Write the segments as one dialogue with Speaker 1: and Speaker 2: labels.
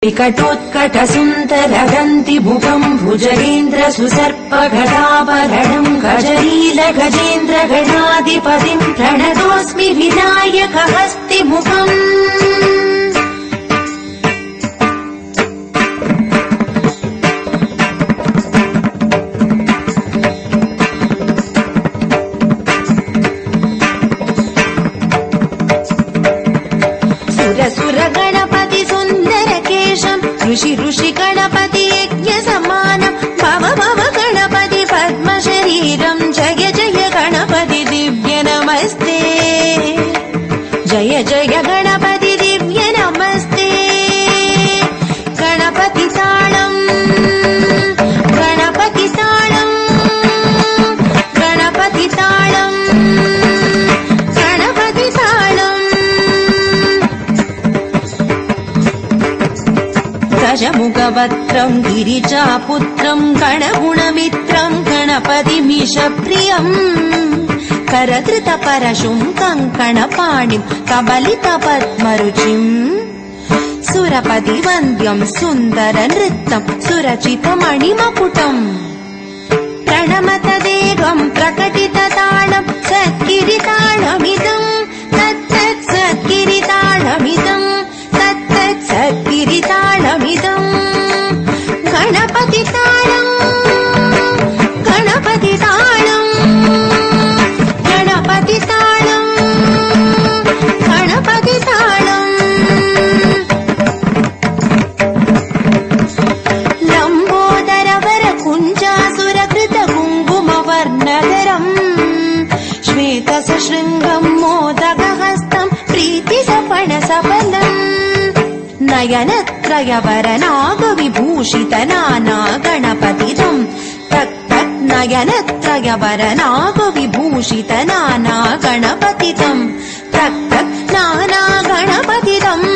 Speaker 1: विकटोत्कटसुन्दरगन्तिमुखम् भुजगेन्द्र सुसर्पघटापहरणम् गजनील गजेन्द्र गणाधिपतिम् प्रणतोऽस्मि विनायक हस्तिमुखम् सुर गणपति सुन्दर केशम् ऋषि गणपति यज्ञ समानम् भव भव गणपति पद्म शरीरम् जय जय गणपति दिव्य नमस्ते जय जय गणपति दिव्य नमस्ते गणपति ताळम् गणपति ताळम् गणपति ताळम् गणपति ताळम् गजमुखवक्त्रम् गिरिजापुत्रम् गणगुणमित्रम् गणपतिमीशप्रियम् करधृतपरशुम् कङ्कणपाणिम् कबलितपद्मरुचिम् सुरपतिवन्द्यम् सुन्दर नृत्यम् सुरचितमणिमकुटम् प्रणमतदेवम् प्रकटितताळम् सद्गिरिताळमिदम् तत्तत् सद्गिरिताळमिदम् तत्तत् सद्गिरिताळमिदम् गणपति ताळम् गणपति ताळम् गणपति ताळम् गणपति ताळम् लम्बोदरवर कुञ्जासुरकृत कुङ्कुमवर्णधरम् श्वेतसशृङ्गम् मोदकहस्तम् प्रीतिसपणसफलम् नयनत्रयवरनागविभूषित नाना गणपतिदम् तक् तक् नयनत्रयवरनागविभूषित नाना गणपतिदम् तक् तक् नाना गणपतिदम्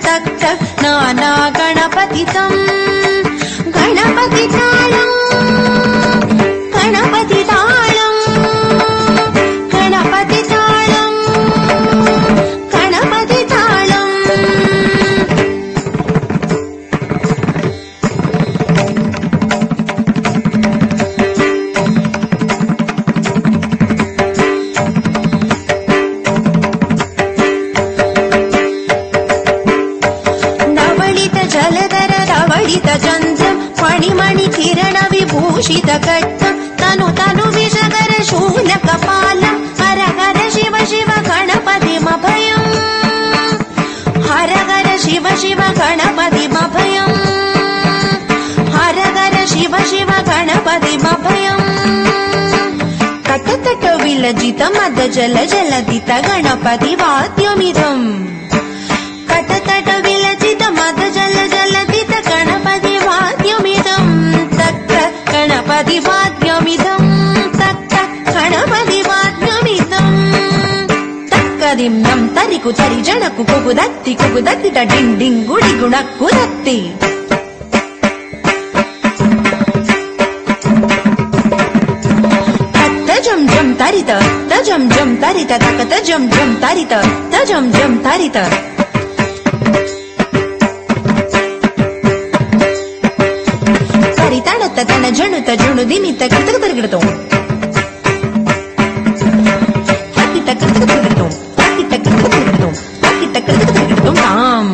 Speaker 1: तक् तक् नाना गणपतिदम् गणपति ताळम् गणपति ताळम् गणपति ताळम् गणपति ताळम् जलधर धवलित चन्द्रम् मणिमणि किरण विभूषित कट्टम् तनु तनु विषकर शूलकपालम् हर हर शिव शिव गणपतिमभयम् हर हर शिव शिव गणपतिमभयम् हर हर शिव शिव गणपतिमभयम् कटकट विलजित मद जल जलदित गणपति वाद्यमिदम् कटकट विलजित मद जल जलदित गणपति वाद्यमिदम् तत्र गणपति वाद्यमिदम् तत्र गणपति वाद्यमिदम् तक्कदिम्नम् तरिकु तरि जणकु कुकुदत्ति कुकुदत्तिट डिङ् डिङ् गुडि गुणक्कुदत्ति तजम् जम् तरित तजम् जम् तरित तक तजम् जम् तरित तजम् जम् तरित तरितणत तन जणुत जणु दिमित कृतक तिरगिडतो तकिट कृतक तिरगिडतो तकिट कृतक तिरगिडतो तकिट कृतक तिरगिडतो ताम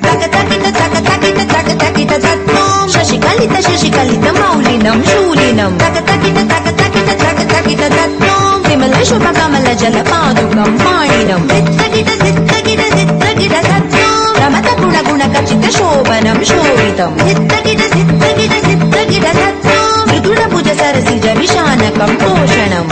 Speaker 1: तक तकिट तक तकिट तक तकिट तत्तोम शशिकलित मौलिनम् शूलिनम् तक तकिट तक तकिट तक तकिट तत्तोम विमल शुभ कमल जल पादुकम् पाणिनम् चित्तगिट चित्तगिट चित्तगिट तत्तोम रमत गुण गुण कचित शोभनम् शोभितम् चित्तगिट चित्तगिट चित्तगिट तत्तोम मृदुल भुज सरसिज विशानकम् पोषणम्